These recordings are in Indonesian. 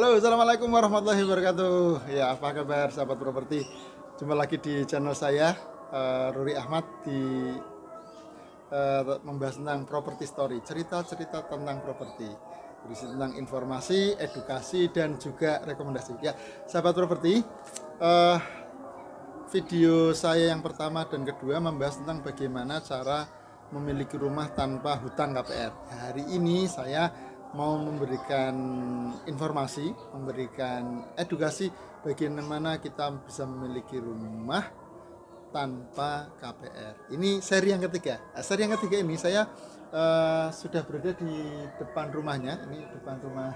Halo, assalamualaikum warahmatullahi wabarakatuh. Ya, apa kabar sahabat properti? Jumpa lagi di channel saya, Ruri Ahmad, di membahas tentang property story, cerita-cerita tentang properti, berisi tentang informasi, edukasi, dan juga rekomendasi. Ya, sahabat properti, video saya yang pertama dan kedua membahas tentang bagaimana cara memiliki rumah tanpa hutang KPR. Hari ini saya mau memberikan informasi, memberikan edukasi bagaimana kita bisa memiliki rumah tanpa KPR. Ini seri yang ketiga. Seri yang ketiga ini saya sudah berada di depan rumahnya. Ini depan rumah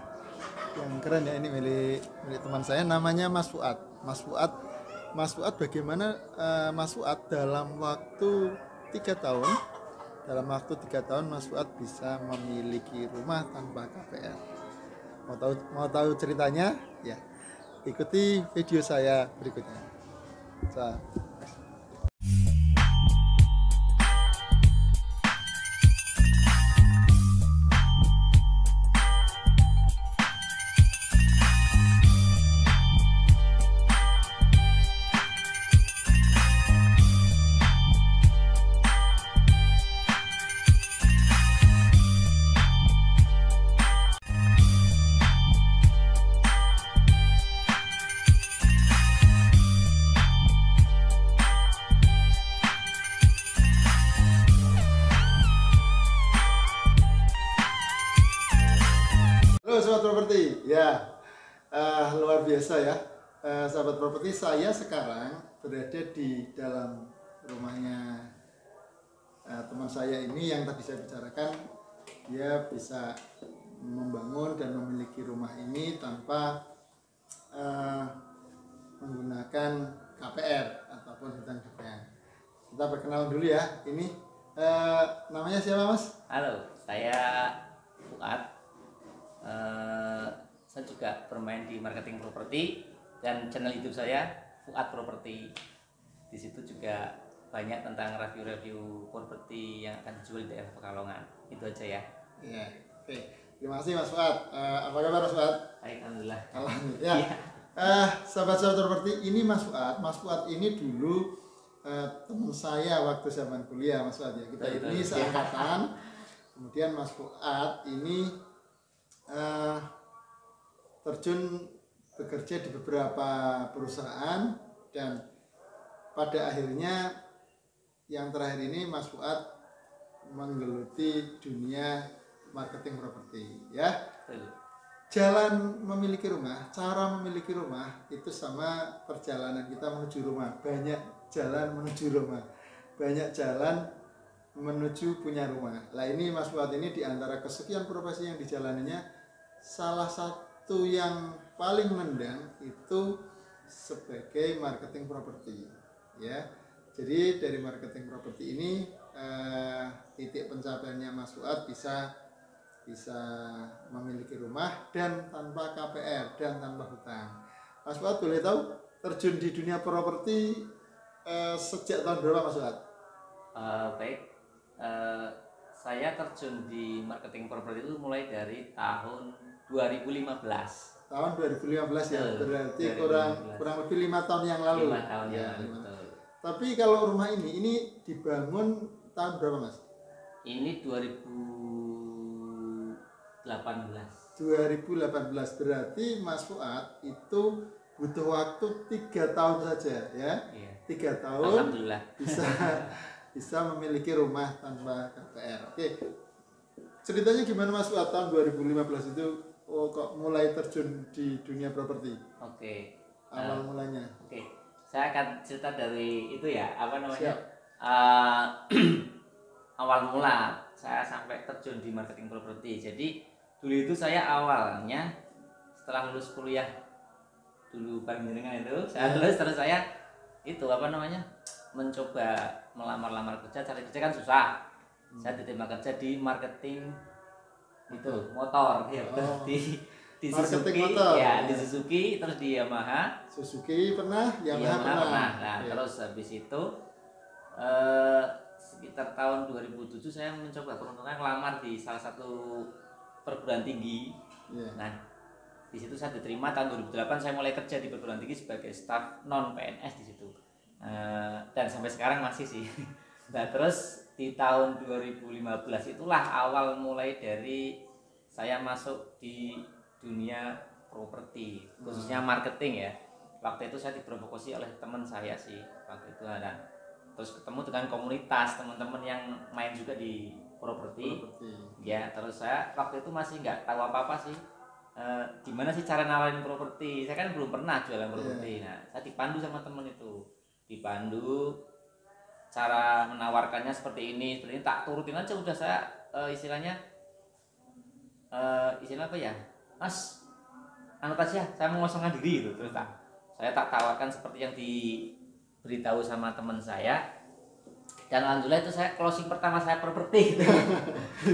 yang keren ya. Ini milik teman saya. Namanya Mas Fuad. Mas Fuad bagaimana Mas Fuad dalam waktu 3 tahun. Dalam waktu 3 tahun Mas Fuad bisa memiliki rumah tanpa KPR. Mau tahu ceritanya? Ya, ikuti video saya berikutnya. Halo sahabat properti, ya luar biasa ya, sahabat properti. Saya sekarang berada di dalam rumahnya teman saya ini yang tadi saya bicarakan. Dia bisa membangun dan memiliki rumah ini tanpa menggunakan KPR ataupun hutang KPR. Kita perkenalan dulu ya. Ini namanya siapa, Mas? Halo, saya Fuad. Saya juga bermain di marketing properti dan channel YouTube saya Fuad Properti. Di situ juga banyak tentang review-review properti yang akan dijual di daerah Pekalongan. Itu aja ya. Iya. Oke. Terima kasih Mas Fuad. Apa kabar Mas Fuad? Baik, alhamdulillah. Alhamdulillah. Ya. Sahabat-sahabat properti, ini Mas Fuad. Mas Fuad ini dulu teman saya waktu zaman kuliah, Mas Fuad ya. Kita ini seangkatan. Kemudian Mas Fuad ini terjun bekerja di beberapa perusahaan, dan pada akhirnya yang terakhir ini Mas Fuad menggeluti dunia marketing properti ya. Jalan memiliki rumah, cara memiliki rumah itu sama perjalanan kita menuju rumah. Banyak jalan menuju rumah, banyak jalan menuju punya rumah. Lah ini Mas Fuad ini diantara kesekian profesi yang dijalaninya, salah satu yang paling nendang itu sebagai marketing properti ya. Jadi dari marketing properti ini titik pencapaiannya Mas Fuad bisa memiliki rumah dan tanpa KPR dan tanpa hutang. Mas Fuad boleh tahu terjun di dunia properti sejak tahun berapa, Mas Fuad? Baik, saya terjun di marketing properti itu mulai dari tahun 2015. Tahun 2015 ya, berarti 2015. kurang lebih 5 tahun yang lalu. 5 tahun yang lalu. Betul. Tapi kalau rumah ini dibangun tahun berapa, Mas? Ini 2018. Berarti Mas Fuad itu butuh waktu 3 tahun saja ya. Iya. 3 tahun Alhamdulillah bisa memiliki rumah tanpa KPR. Oke. Ceritanya gimana Mas Fuad tahun 2015 itu kok mulai terjun di dunia properti? Oke. Awal mulanya. Oke. Saya akan cerita dari itu ya, apa namanya? Awal mula saya sampai terjun di marketing properti. Jadi dulu itu saya awalnya setelah lulus kuliah dulu bareng itu, saya lulus terus saya itu apa namanya? Mencoba melamar kerja, cari kerja kan susah. Saya diterima kerja di marketing itu motor ya, di Suzuki motor. Ya, di Suzuki, terus di Yamaha. Suzuki pernah, Yamaha pernah. Nah, ya. Terus habis itu sekitar tahun 2007 saya mencoba peruntungan ngelamar di salah satu perguruan tinggi. Yeah. Nah, di situ saya diterima tahun 2008, saya mulai kerja di perguruan tinggi sebagai staf non PNS di situ. Dan sampai sekarang masih sih. Nah, terus di tahun 2015 itulah awal mulai dari saya masuk di dunia properti, khususnya marketing ya. Waktu itu saya diprovokasi oleh teman saya sih waktu itu, dan terus ketemu dengan komunitas teman-teman yang main juga di properti. Ya, terus saya waktu itu masih nggak tahu apa-apa sih. Gimana sih cara nawarin properti? Saya kan belum pernah jualan properti. Nah, saya dipandu sama temen itu, dipandu cara menawarkannya seperti ini, tak turutin aja udah. Saya istilahnya istilah apa ya, Mas, anu aja, saya mengosongkan diri gitu. Terus saya tak tawarkan seperti yang diberitahu sama teman saya. Dan alhamdulillah itu saya closing pertama saya properti gitu.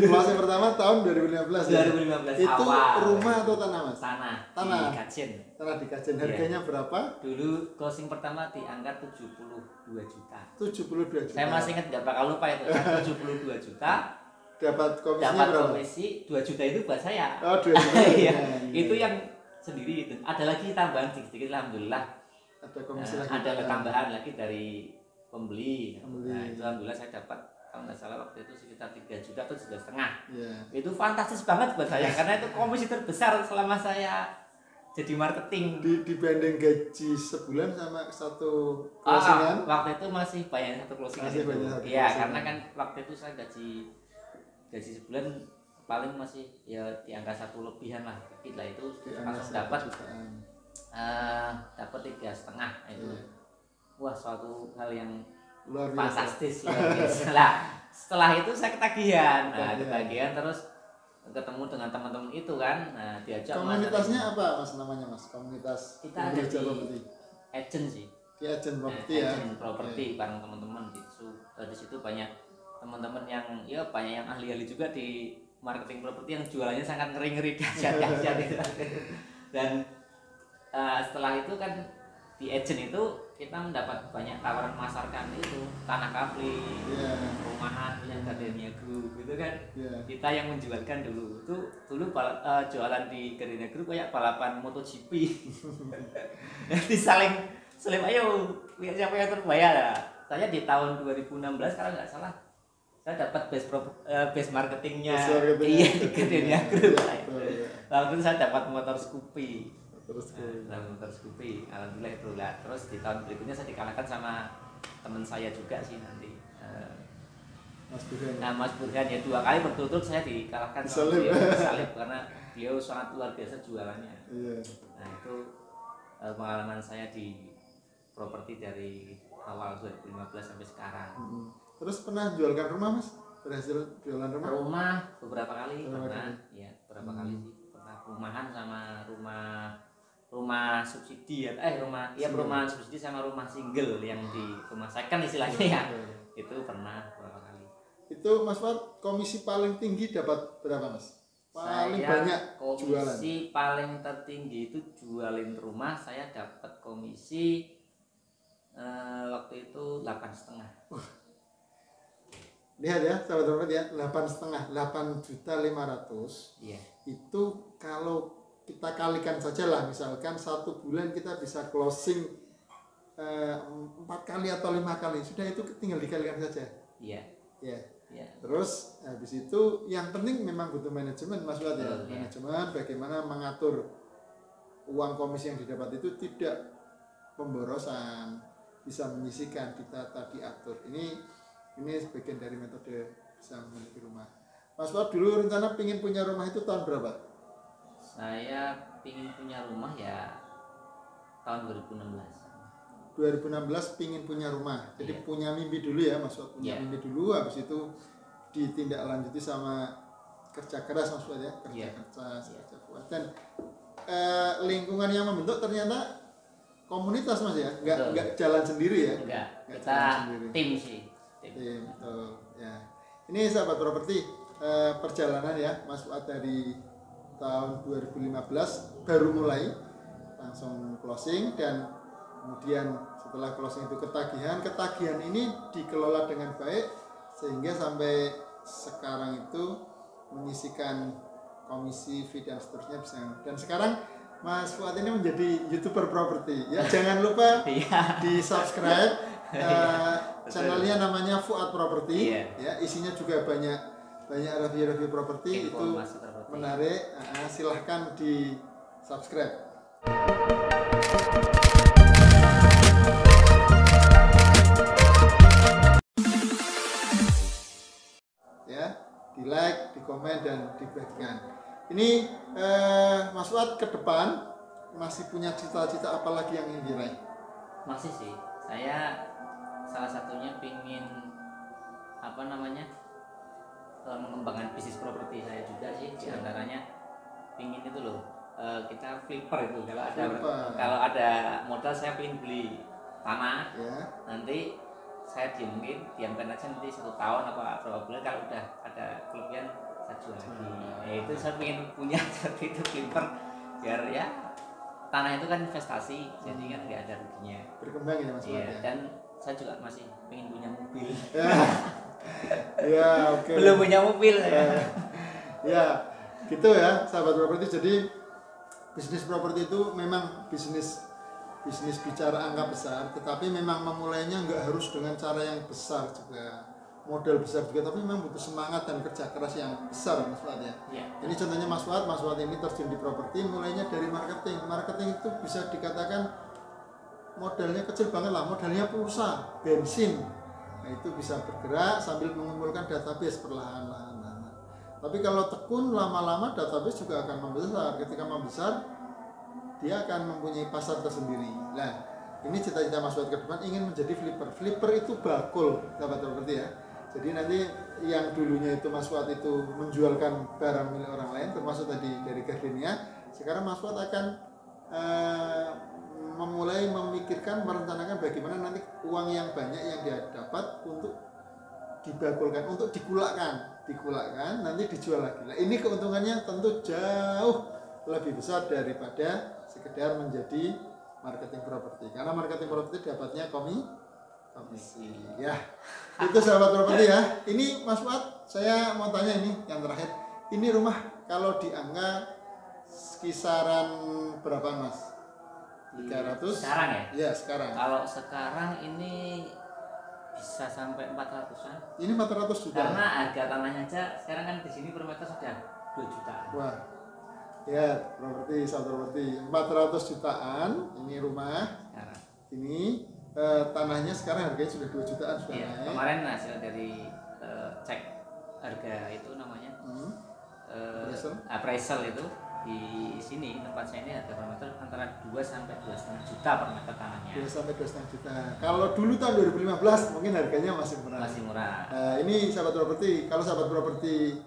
Closing pertama tahun 2015 ya? 2015 itu awal. Rumah atau tanah Mas? Tanah Tanah. di Kajen. Tanah di Kajen. Harganya berapa? Dulu closing pertama di angka 72 juta. 72 juta. Saya masih ingat, nggak bakal lupa itu. 72 juta. Dapat komisinya Dapat berapa? komisi 2 juta itu buat saya. Oh, 2 juta. Iya. Itu yang sendiri itu. Ada lagi tambahan sedikit alhamdulillah. Ada komisi lagi. Ada tambahan lagi dari pembeli. Nah, itu alhamdulillah saya dapat, kalau nggak salah waktu itu sekitar 3 juta atau 3,5. Yeah. Itu fantastis banget buat saya karena itu komisi terbesar selama saya jadi marketing. Dibanding gaji sebulan sama satu closingan. Waktu itu masih banyak satu closingan itu. Iya, karena kan waktu itu saya gaji sebulan paling masih ya di angka 1 lebihan lah, dikit lah itu langsung dapat 3,5 itu. Wah, suatu hal yang luar fantastis, luar biasa lah. Setelah itu saya ketagihan. Nah, ketagihan terus ketemu dengan teman-teman itu kan. Nah, diajak. Komunitasnya apa Mas namanya Mas? Komunitas kita ada di agent sih. Di agent properti ya. Agent properti bareng teman-teman gitu. Di situ banyak teman-teman yang ya banyak yang ahli-ahli juga di marketing properti yang jualannya sangat ngeri-ngeri dahsyat-dahsyat gitu. Dan setelah itu kan di agent itu kita mendapat banyak tawaran memasarkan itu tanah kapling, rumahan yang Gardenia Group gitu kan. Kita yang menjualkan dulu itu jualan di Gardenia Group kayak balapan MotoGP. Nanti saling ayo siapa yang terbayar ya. Saya di tahun 2016 kalau nggak salah saya dapat base marketingnya iya di Gardenia Group. Lalu saya dapat motor Scoopy. Motor Scoopy, alhamdulillah itu lah. Terus di tahun berikutnya saya dikalahkan sama teman saya juga sih nanti, Mas Burhan. Nah, Mas Burhan ya 2 kali berturut-turut saya dikalahkan sama beliau salib karena beliau sangat luar biasa jualannya. Nah, itu pengalaman saya di properti dari awal 2015 sampai sekarang. Terus pernah jualkan rumah Mas? Berhasil jualan rumah? Rumah beberapa kali pernah, ya beberapa kali sih pernah rumahan sama rumah subsidi ya, perumahan subsidi sama rumah single yang di rumah second istilahnya ya. Itu pernah beberapa kali. Itu Mas Fat, komisi paling tinggi dapat berapa Mas? Paling banyak jualan. Komisi paling tertinggi itu jualin rumah, saya dapat komisi waktu itu 8,5. Lihat ya sahabat-sahabat ya, 8,5, 8.500.000. Iya. Itu kalau kita kalikan saja lah, misalkan 1 bulan kita bisa closing 4 kali atau 5 kali, sudah itu tinggal dikalikan saja. Iya. Ya. Terus habis itu yang penting memang butuh manajemen Mas Fuad ya. Manajemen bagaimana mengatur uang komisi yang didapat itu tidak pemborosan, bisa menyisihkan, kita tadi atur. Ini sebagian dari metode bisa memiliki rumah. Mas Fuad dulu rencana pingin punya rumah itu tahun berapa? Saya pingin punya rumah ya tahun 2016. 2016 pingin punya rumah. Jadi punya mimpi dulu ya Mas Fuad, punya mimpi dulu, habis itu ditindaklanjuti sama kerja keras Mas Fuad ya, kerja kuat. Dan lingkungan yang membentuk ternyata komunitas Mas ya, nggak jalan sendiri ya. Enggak, kita tim sih. Tim, ya. Ini sahabat properti, perjalanan ya Mas Fuad dari tahun 2015 baru mulai langsung closing, dan kemudian setelah closing itu ketagihan ini dikelola dengan baik sehingga sampai sekarang itu menyisikan komisi fee dan seterusnya bisa. Dan sekarang Mas Fuad ini menjadi YouTuber properti. Ya, jangan lupa Iya. di subscribe Betul. channelnya namanya Fuad Property. Iya. Ya, isinya juga banyak review-review properti itu Informasi properti. menarik. Silahkan di subscribe. Ya, di like, di komen dan dibagikan. Ini Mas Fuad ke depan masih punya cita-cita apa lagi yang ingin diraih? Masih sih, saya salah satunya pingin apa namanya mengembangkan bisnis properti saya juga sih. Di antaranya pingin itu loh, kita flipper itu kalau ada modal saya pingin beli tanah, Ya. nanti saya diamkan aja nanti 1 tahun apa berapa bulan, kalau udah ada kelebihan saya jual lagi. Ya, itu saya pengen punya seperti itu flipper, biar ya tanah itu kan investasi, jadi kan nggak ada ruginya. Berkembang ya Mas Fuad Iya, ya. dan saya juga masih pengen punya mobil. Ya. Ya, oke. Belum punya mobil ya. Ya, gitu ya, sahabat properti. Jadi bisnis properti itu memang bisnis bicara angka besar, tetapi memang memulainya nggak harus dengan cara yang besar juga, modal besar juga, tapi memang butuh semangat dan kerja keras yang besar, Mas Fuad ya. Iya. Ini contohnya Mas Fuad ini terjun di properti, mulainya dari marketing. Marketing itu bisa dikatakan modalnya kecil banget lah, modalnya pulsa, bensin. Nah, itu bisa bergerak sambil mengumpulkan database perlahan-lahan. Tapi kalau tekun lama-lama database juga akan membesar. Ketika membesar, dia akan mempunyai pasar tersendiri. Nah, ini cita-cita Mas Fuad ke depan ingin menjadi flipper. Flipper itu bakul, sahabat properti ya. Jadi nanti yang dulunya itu Mas Fuad itu menjualkan barang milik orang lain, termasuk tadi dari Gardenia, sekarang Mas Fuad akan memulai memikirkan, merencanakan bagaimana nanti uang yang banyak yang dia dapat untuk dibakulkan, untuk dikulakkan, nanti dijual lagi. Nah, ini keuntungannya tentu jauh lebih besar daripada sekedar menjadi marketing properti, karena marketing properti dapatnya komisi. Ya, itu sahabat properti ya. Ini Mas Fuad, saya mau tanya ini yang terakhir. Ini rumah kalau di angka kisaran berapa Mas? 300? Sekarang ya? Ya, sekarang. Kalau sekarang ini bisa sampai 400-an. Ini 400 juta. Karena harga tanahnya aja sekarang kan di sini per meter sudah 2 juta. Wah. Ya, satu properti 400 jutaan ini rumah. Sekarang. Ini tanahnya sekarang harganya sudah 2 jutaan sudah Iya, naik. kemarin hasil dari cek harga itu namanya appraisal itu di sini tempat saya ini harga per meter antara 2 sampai 2,5 juta per meter tanahnya. 2 sampai 2,5 juta. Kalau dulu tahun 2015 mungkin harganya masih murah. Masih murah. Nah, ini sahabat properti, kalau sahabat properti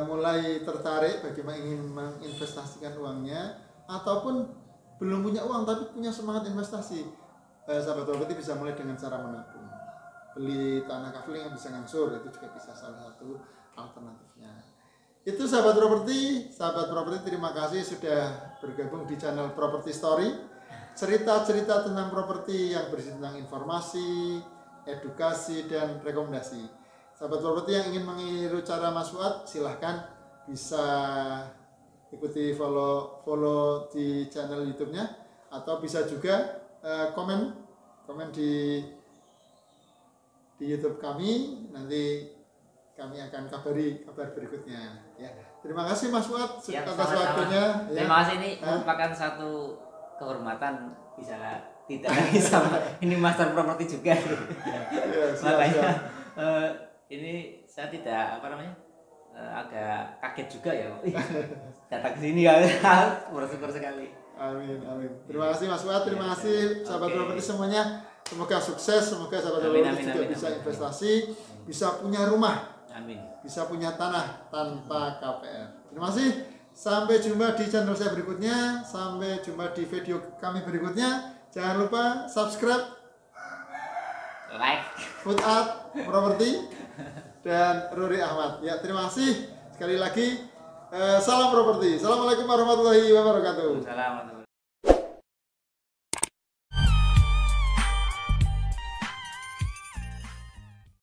mulai tertarik bagaimana ingin menginvestasikan uangnya, ataupun belum punya uang tapi punya semangat investasi, sahabat properti bisa mulai dengan cara menabung, beli tanah kafling yang bisa ngangsur, itu juga bisa salah satu alternatifnya. Itu sahabat properti terima kasih sudah bergabung di channel Property Story, cerita-cerita tentang properti yang berisi tentang informasi, edukasi dan rekomendasi. Sahabat properti yang ingin meniru cara Mas Fuad, silahkan bisa ikuti follow di channel YouTube-nya, atau bisa juga komen di YouTube kami. Nanti kami akan kabari kabar berikutnya. Ya, terima kasih Mas Fuad atas waktunya. Ya. Terima kasih, ini merupakan satu kehormatan bisa tidak lagi sama ini master properti juga. Ya, Makanya ini saya tidak agak kaget juga ya datang ke sini ya. Bersyukur sekali. Amin. Terima kasih Mas Fuad, terima kasih sahabat properti semuanya. Semoga sukses, semoga sahabat properti juga bisa investasi, bisa punya rumah, bisa punya tanah tanpa KPR. Terima kasih. Sampai jumpa di channel saya berikutnya. Sampai jumpa di video kami berikutnya. Jangan lupa subscribe, like, Fuad Properti dan Ruri Ahmad. Ya, terima kasih sekali lagi. Salam properti. Assalamualaikum warahmatullahi wabarakatuh. Assalamualaikum.